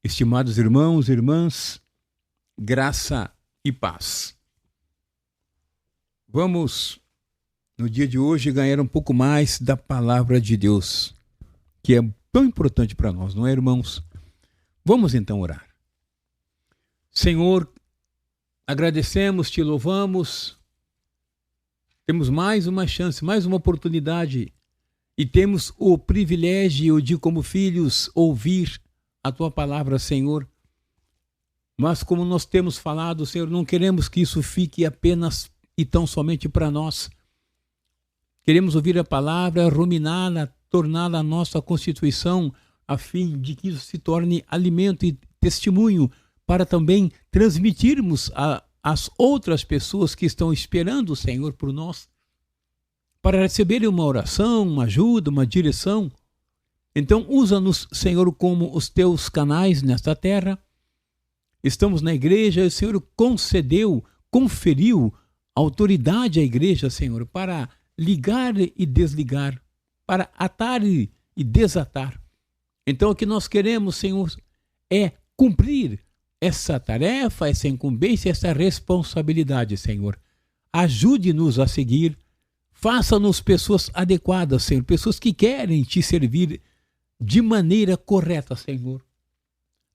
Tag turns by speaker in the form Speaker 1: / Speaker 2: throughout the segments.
Speaker 1: Estimados irmãos e irmãs, graça e paz. Vamos, no dia de hoje, ganhar um pouco mais da palavra de Deus, que é tão importante para nós, não é, irmãos? Vamos então orar. Senhor, agradecemos, te louvamos, temos mais uma chance, mais uma oportunidade e temos o privilégio de, como filhos, ouvir a tua palavra, Senhor. Mas como nós temos falado, Senhor, não queremos que isso fique apenas e tão somente para nós. Queremos ouvir a palavra, ruminá-la, torná-la a nossa constituição, a fim de que isso se torne alimento e testemunho para também transmitirmos às outras pessoas que estão esperando, Senhor, por nós, para receberem uma oração, uma ajuda, uma direção. Então, usa-nos, Senhor, como os teus canais nesta terra. Estamos na igreja, o Senhor conferiu autoridade à igreja, Senhor, para ligar e desligar, para atar e desatar. Então, o que nós queremos, Senhor, é cumprir essa tarefa, essa incumbência, essa responsabilidade, Senhor. Ajude-nos a seguir, faça-nos pessoas adequadas, Senhor, pessoas que querem te servir de maneira correta, Senhor.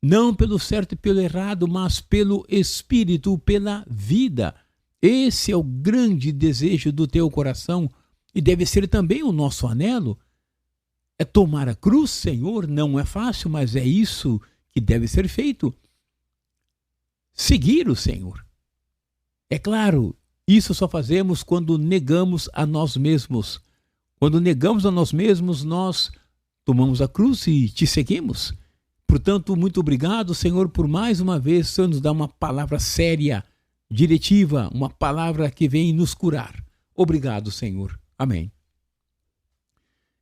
Speaker 1: Não pelo certo e pelo errado, mas pelo Espírito, pela vida. Esse é o grande desejo do teu coração e deve ser também o nosso anelo. É tomar a cruz, Senhor, não é fácil, mas é isso que deve ser feito. Seguir o Senhor. É claro, isso só fazemos quando negamos a nós mesmos. Quando negamos a nós mesmos, nós tomamos a cruz e te seguimos. Portanto, muito obrigado, Senhor, por mais uma vez o Senhor nos dá uma palavra séria, diretiva, uma palavra que vem nos curar. Obrigado, Senhor. Amém.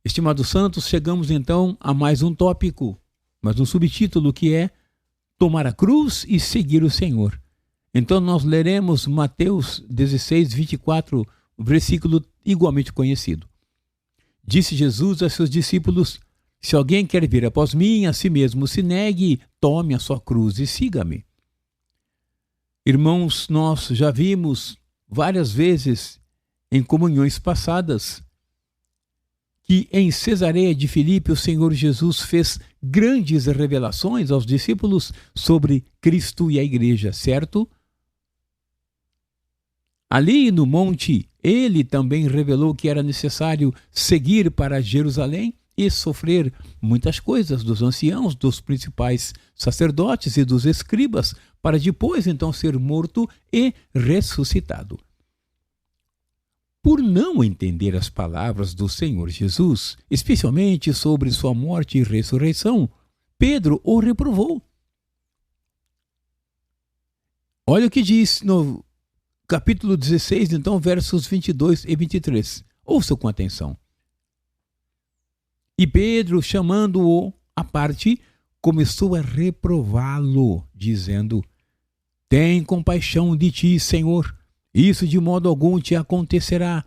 Speaker 1: Estimados santos, chegamos então a mais um tópico, mas um subtítulo que é tomar a cruz e seguir o Senhor. Então nós leremos Mateus 16, 24, versículo igualmente conhecido. Disse Jesus a seus discípulos: se alguém quer vir após mim, a si mesmo se negue, tome a sua cruz e siga-me. Irmãos, nós já vimos várias vezes em comunhões passadas que em Cesareia de Filipe o Senhor Jesus fez grandes revelações aos discípulos sobre Cristo e a igreja, certo? Ali no monte, ele também revelou que era necessário seguir para Jerusalém e sofrer muitas coisas dos anciãos, dos principais sacerdotes e dos escribas, para depois então ser morto e ressuscitado. Por não entender as palavras do Senhor Jesus, especialmente sobre sua morte e ressurreição, Pedro o reprovou. Olha o que diz no capítulo 16, então, versos 22 e 23. Ouça com atenção. E Pedro, chamando-o à parte, começou a reprová-lo, dizendo: tem compaixão de ti, Senhor, isso de modo algum te acontecerá.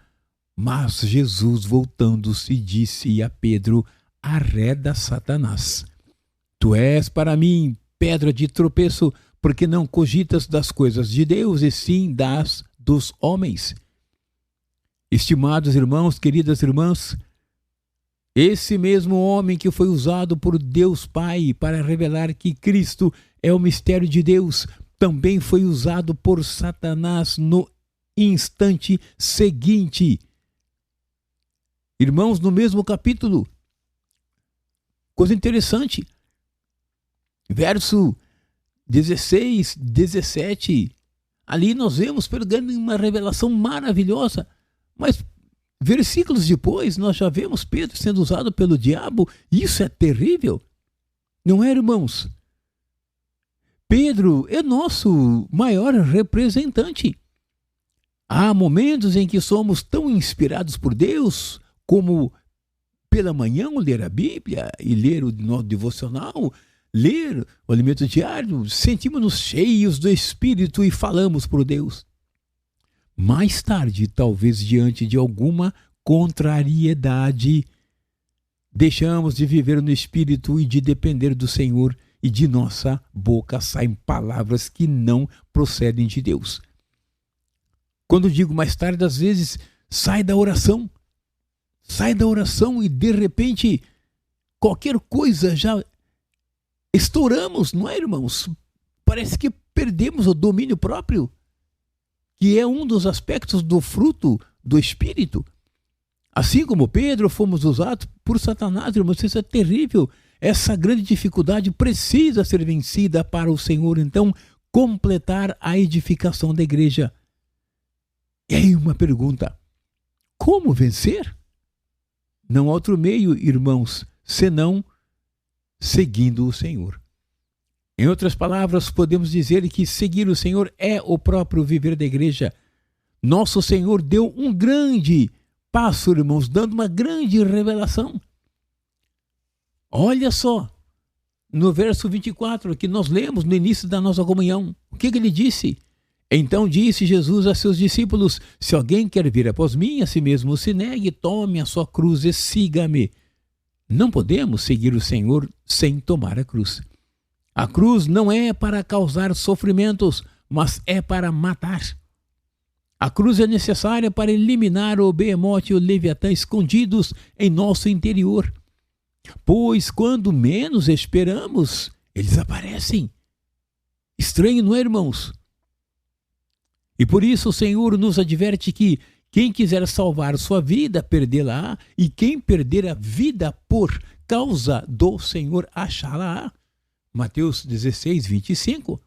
Speaker 1: Mas Jesus, voltando-se, disse a Pedro: arreda, Satanás. Tu és para mim pedra de tropeço, porque não cogitas das coisas de Deus, e sim das dos homens. Estimados irmãos, queridas irmãs, esse mesmo homem que foi usado por Deus Pai para revelar que Cristo é o mistério de Deus, também foi usado por Satanás no instante seguinte. Irmãos, no mesmo capítulo, coisa interessante, verso 16, 17, ali nós vemos pegando uma revelação maravilhosa, mas versículos depois nós já vemos Pedro sendo usado pelo diabo. Isso é terrível, não é, irmãos? Pedro é nosso maior representante. Há momentos em que somos tão inspirados por Deus, como pela manhã ler a Bíblia e ler o nosso devocional, ler o alimento diário, sentimos-nos cheios do Espírito e falamos por Deus. Mais tarde, talvez diante de alguma contrariedade, deixamos de viver no Espírito e de depender do Senhor e de nossa boca saem palavras que não procedem de Deus. Quando digo mais tarde, às vezes sai da oração e de repente qualquer coisa já estouramos, não é, irmãos? Parece que perdemos o domínio próprio, que é um dos aspectos do fruto do Espírito. Assim como Pedro, fomos usados por Satanás, irmãos, isso é terrível. Essa grande dificuldade precisa ser vencida para o Senhor, então, completar a edificação da igreja. E aí uma pergunta: como vencer? Não há outro meio, irmãos, senão seguindo o Senhor. Em outras palavras, podemos dizer que seguir o Senhor é o próprio viver da igreja. Nosso Senhor deu um grande passo, irmãos, dando uma grande revelação. Olha só, no verso 24, que nós lemos no início da nossa comunhão, o que ele disse? Então disse Jesus a seus discípulos: se alguém quer vir após mim, a si mesmo se negue, tome a sua cruz e siga-me. Não podemos seguir o Senhor sem tomar a cruz. A cruz não é para causar sofrimentos, mas é para matar. A cruz é necessária para eliminar o behemote e o leviatã escondidos em nosso interior. Pois quando menos esperamos, eles aparecem. Estranho, não é, irmãos? E por isso o Senhor nos adverte que quem quiser salvar sua vida, perdê-la-á, e quem perder a vida por causa do Senhor, achá-la-á. Mateus 16, 25.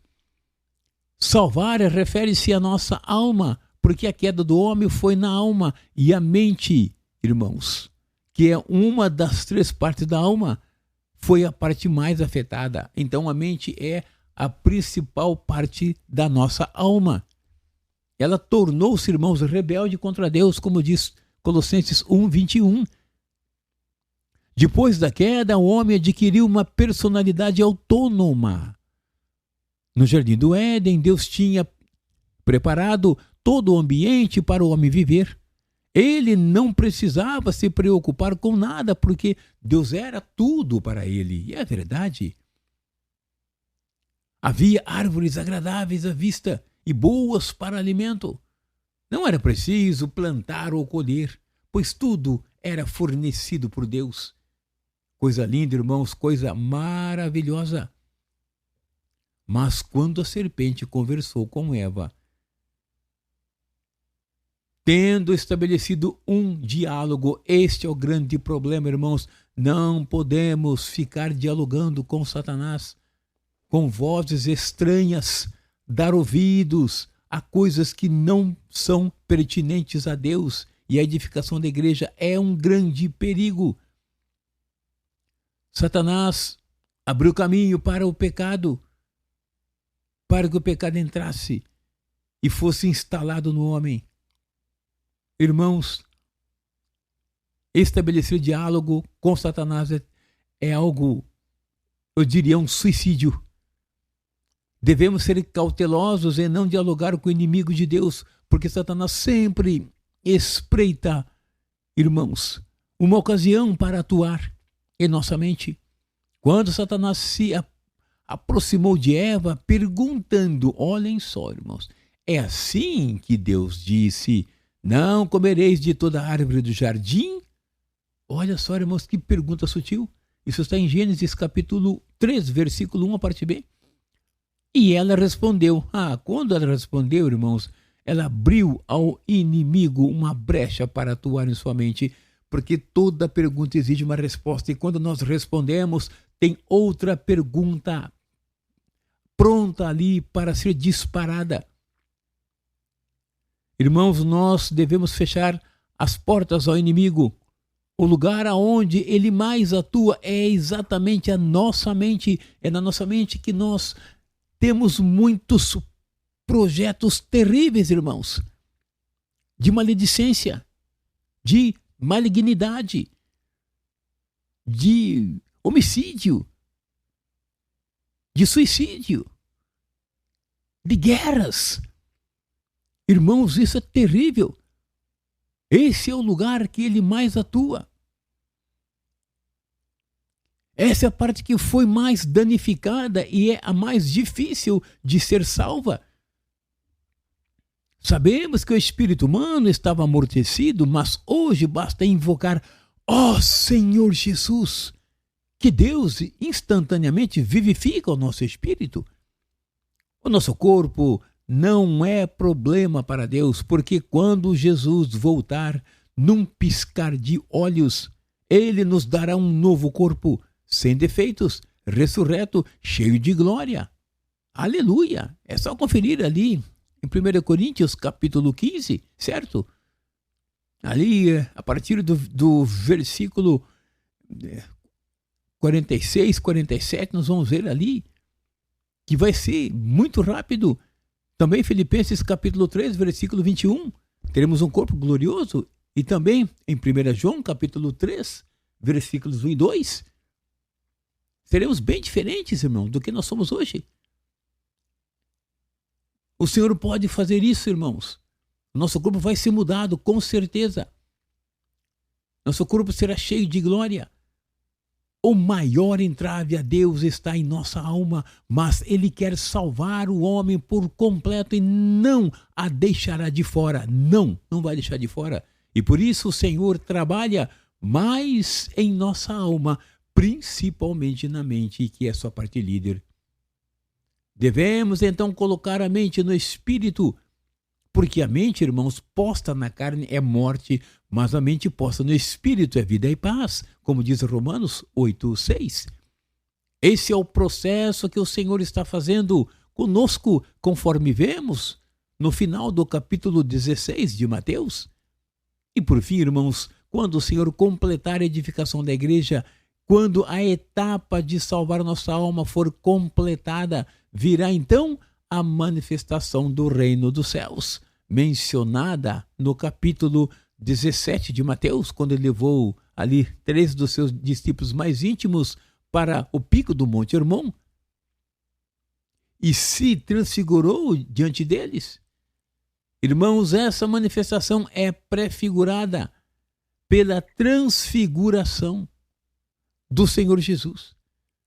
Speaker 1: Salvar refere-se à nossa alma, porque a queda do homem foi na alma, e a mente, irmãos, que é uma das três partes da alma, foi a parte mais afetada. Então a mente é a principal parte da nossa alma. Ela tornou-se, irmãos, rebelde contra Deus, como diz Colossenses 1, 21. Depois da queda, o homem adquiriu uma personalidade autônoma. No Jardim do Éden, Deus tinha preparado todo o ambiente para o homem viver. Ele não precisava se preocupar com nada, porque Deus era tudo para ele. E é verdade. Havia árvores agradáveis à vista e boas para alimento. Não era preciso plantar ou colher, pois tudo era fornecido por Deus. Coisa linda, irmãos, coisa maravilhosa. Mas quando a serpente conversou com Eva, tendo estabelecido um diálogo, este é o grande problema, irmãos. Não podemos ficar dialogando com Satanás, com vozes estranhas, dar ouvidos a coisas que não são pertinentes a Deus, e a edificação da igreja é um grande perigo. Satanás abriu caminho para o pecado, para que o pecado entrasse e fosse instalado no homem. Irmãos, estabelecer diálogo com Satanás é algo, eu diria, um suicídio. Devemos ser cautelosos em não dialogar com o inimigo de Deus, porque Satanás sempre espreita, irmãos, uma ocasião para atuar em nossa mente. Quando Satanás se aproximou de Eva, perguntando, olhem só, irmãos, é assim que Deus disse: não comereis de toda a árvore do jardim? Olha só, irmãos, que pergunta sutil. Isso está em Gênesis capítulo 3, versículo 1, a parte B. E ela respondeu. Quando ela respondeu, irmãos, ela abriu ao inimigo uma brecha para atuar em sua mente, porque toda pergunta exige uma resposta, e quando nós respondemos, tem outra pergunta pronta ali para ser disparada. Irmãos, nós devemos fechar as portas ao inimigo. O lugar aonde ele mais atua é exatamente a nossa mente. É na nossa mente que nós temos muitos projetos terríveis, irmãos, de maledicência, de malignidade, de homicídio, de suicídio, de guerras. Irmãos, isso é terrível. Esse é o lugar que ele mais atua. Essa é a parte que foi mais danificada e é a mais difícil de ser salva. Sabemos que o espírito humano estava amortecido, mas hoje basta invocar: ó Senhor Jesus, que Deus instantaneamente vivifica o nosso espírito. O nosso corpo não é problema para Deus, porque quando Jesus voltar, num piscar de olhos, Ele nos dará um novo corpo, sem defeitos, ressurreto, cheio de glória. Aleluia! É só conferir ali em 1 Coríntios capítulo 15, certo? Ali, a partir do versículo 46, 47, nós vamos ver ali que vai ser muito rápido. Também Filipenses capítulo 3, versículo 21, teremos um corpo glorioso. E também em 1 João capítulo 3, versículos 1 e 2, seremos bem diferentes, irmão, do que nós somos hoje. O Senhor pode fazer isso, irmãos. Nosso corpo vai ser mudado, com certeza. Nosso corpo será cheio de glória. O maior entrave a Deus está em nossa alma, mas Ele quer salvar o homem por completo e não a deixará de fora. Não vai deixar de fora. E por isso o Senhor trabalha mais em nossa alma, principalmente na mente, que é sua parte líder. Devemos então colocar a mente no espírito, porque a mente, irmãos, posta na carne é morte, mas a mente posta no espírito é vida e paz, como diz Romanos 8:6. Esse é o processo que o Senhor está fazendo conosco, conforme vemos no final do capítulo 16 de Mateus. E por fim, irmãos, quando o Senhor completar a edificação da igreja, quando a etapa de salvar nossa alma for completada, virá então a manifestação do reino dos céus, mencionada no capítulo 17 de Mateus, quando ele levou ali 3 dos seus discípulos mais íntimos para o pico do Monte Hermon e se transfigurou diante deles. Irmãos, essa manifestação é prefigurada pela transfiguração do Senhor Jesus.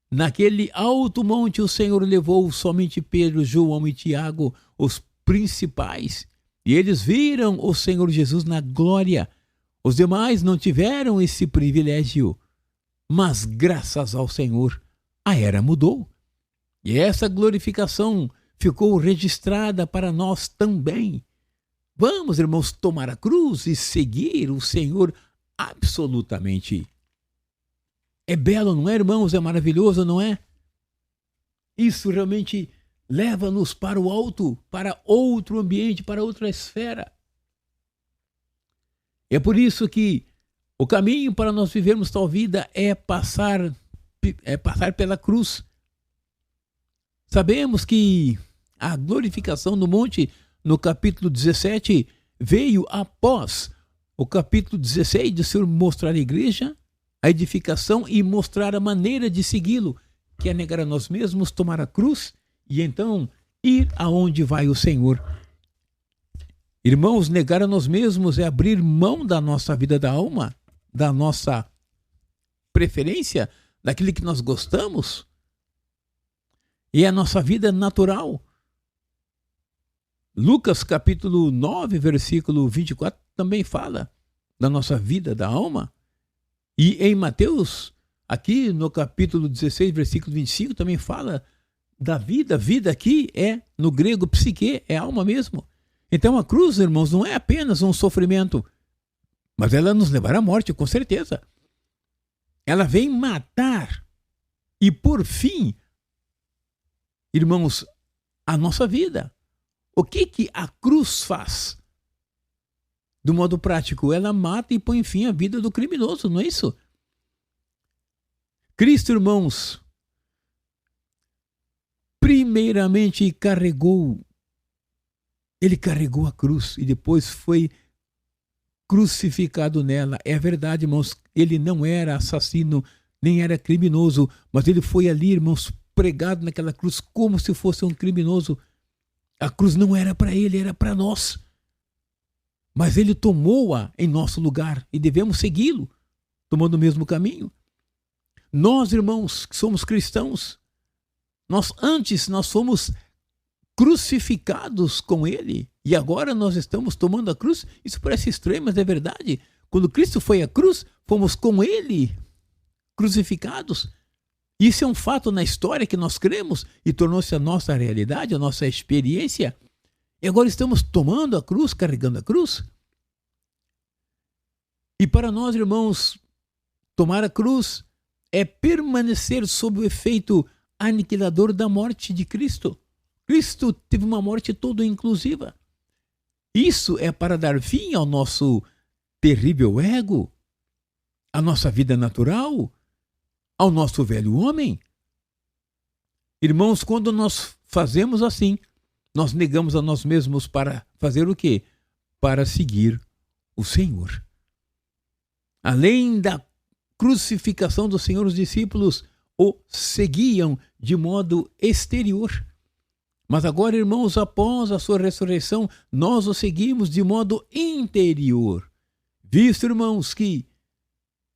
Speaker 1: Naquele alto monte o Senhor levou somente Pedro, João e Tiago, os principais, e eles viram o Senhor Jesus na glória. Os demais não tiveram esse privilégio, mas graças ao Senhor a era mudou. E essa glorificação ficou registrada para nós também. Vamos, irmãos, tomar a cruz e seguir o Senhor absolutamente. É belo, não é, irmãos? É maravilhoso, não é? Isso realmente leva-nos para o alto, para outro ambiente, para outra esfera. É por isso que o caminho para nós vivermos tal vida é passar pela cruz. Sabemos que a glorificação no monte, no capítulo 17, veio após o capítulo 16 do Senhor mostrar à igreja a edificação e mostrar a maneira de segui-lo, que é negar a nós mesmos, tomar a cruz e então ir aonde vai o Senhor. Irmãos, negar a nós mesmos é abrir mão da nossa vida da alma, da nossa preferência, daquilo que nós gostamos, e a nossa vida natural. Lucas capítulo 9, versículo 24, também fala da nossa vida da alma. E em Mateus, aqui no capítulo 16, versículo 25, também fala da vida. Vida aqui é, no grego, psique, é alma mesmo. Então a cruz, irmãos, não é apenas um sofrimento, mas ela nos levará à morte, com certeza. Ela vem matar e, por fim, irmãos, a nossa vida. O que a cruz faz? Do modo prático, ela mata e põe fim à vida do criminoso, não é isso? Cristo, irmãos, primeiramente ele carregou a cruz e depois foi crucificado nela. É verdade, irmãos, ele não era assassino, nem era criminoso, mas ele foi ali, irmãos, pregado naquela cruz como se fosse um criminoso. A cruz não era para ele, era para nós. Mas ele tomou-a em nosso lugar e devemos segui-lo, tomando o mesmo caminho. Nós, irmãos, que somos cristãos, nós fomos crucificados com ele e agora nós estamos tomando a cruz. Isso parece estranho, mas é verdade. Quando Cristo foi à cruz, fomos com ele crucificados. Isso é um fato na história que nós cremos e tornou-se a nossa realidade, a nossa experiência. E agora estamos tomando a cruz, carregando a cruz. E para nós, irmãos, tomar a cruz é permanecer sob o efeito aniquilador da morte de Cristo. Cristo teve uma morte toda inclusiva. Isso é para dar fim ao nosso terrível ego, à nossa vida natural, ao nosso velho homem. Irmãos, quando nós fazemos assim, nós negamos a nós mesmos para fazer o quê? Para seguir o Senhor. Além da crucificação do Senhor, os discípulos o seguiam de modo exterior. Mas agora, irmãos, após a sua ressurreição, nós o seguimos de modo interior. Visto, irmãos, que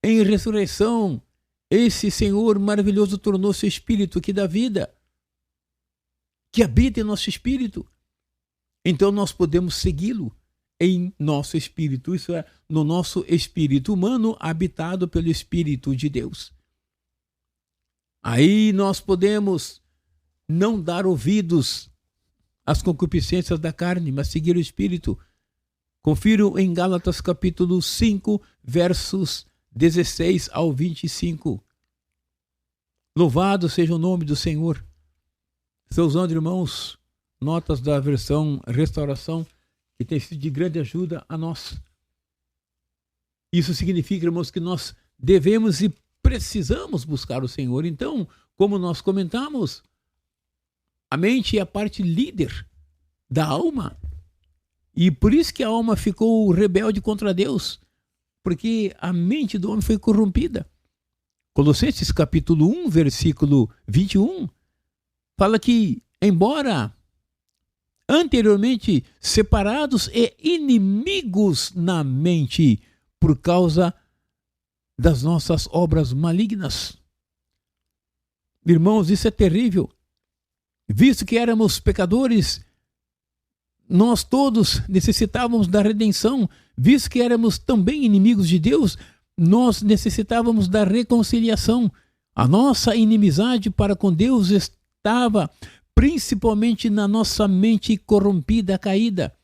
Speaker 1: em ressurreição, esse Senhor maravilhoso tornou-se Espírito que dá vida, que habita em nosso espírito. Então nós podemos segui-lo em nosso espírito, isso é, no nosso espírito humano habitado pelo Espírito de Deus. Aí nós podemos não dar ouvidos às concupiscências da carne, mas seguir o Espírito. Confiro em Gálatas capítulo 5, versos 16 ao 25. Louvado seja o nome do Senhor. Estou usando, irmãos, notas da versão Restauração, que tem sido de grande ajuda a nós. Isso significa, irmãos, que nós devemos e precisamos buscar o Senhor. Então, como nós comentamos, a mente é a parte líder da alma. E por isso que a alma ficou rebelde contra Deus, porque a mente do homem foi corrompida. Colossenses capítulo 1, versículo 21, fala que, embora anteriormente separados e inimigos na mente por causa das nossas obras malignas. Irmãos, isso é terrível. Visto que éramos pecadores, nós todos necessitávamos da redenção. Visto que éramos também inimigos de Deus, nós necessitávamos da reconciliação. A nossa inimizade para com Deus estava principalmente na nossa mente corrompida, caída.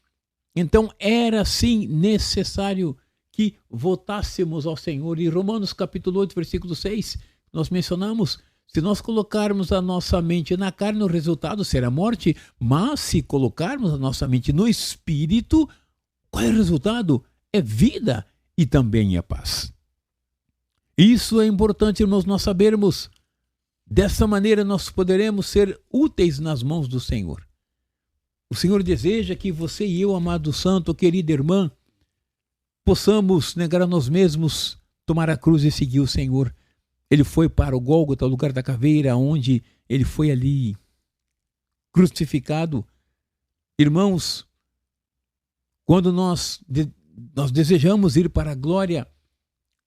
Speaker 1: Então era sim necessário que voltássemos ao Senhor. E Romanos capítulo 8, versículo 6, nós mencionamos, se nós colocarmos a nossa mente na carne, o resultado será morte, mas se colocarmos a nossa mente no Espírito, qual é o resultado? É vida e também é paz. Isso é importante, irmãos, nós sabermos. Dessa maneira nós poderemos ser úteis nas mãos do Senhor. O Senhor deseja que você e eu, amado santo, querida irmã, possamos negar a nós mesmos, tomar a cruz e seguir o Senhor. Ele foi para o Gólgota, o lugar da caveira, onde ele foi ali crucificado. Irmãos, quando nós desejamos ir para a glória,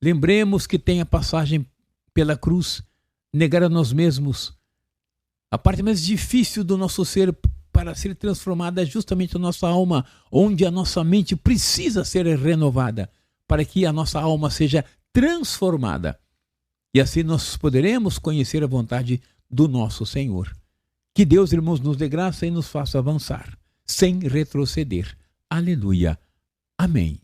Speaker 1: lembremos que tem a passagem pela cruz. Negar a nós mesmos. A parte mais difícil do nosso ser para ser transformada é justamente a nossa alma, onde a nossa mente precisa ser renovada, para que a nossa alma seja transformada. E assim nós poderemos conhecer a vontade do nosso Senhor. Que Deus, irmãos, nos dê graça e nos faça avançar, sem retroceder. Aleluia. Amém.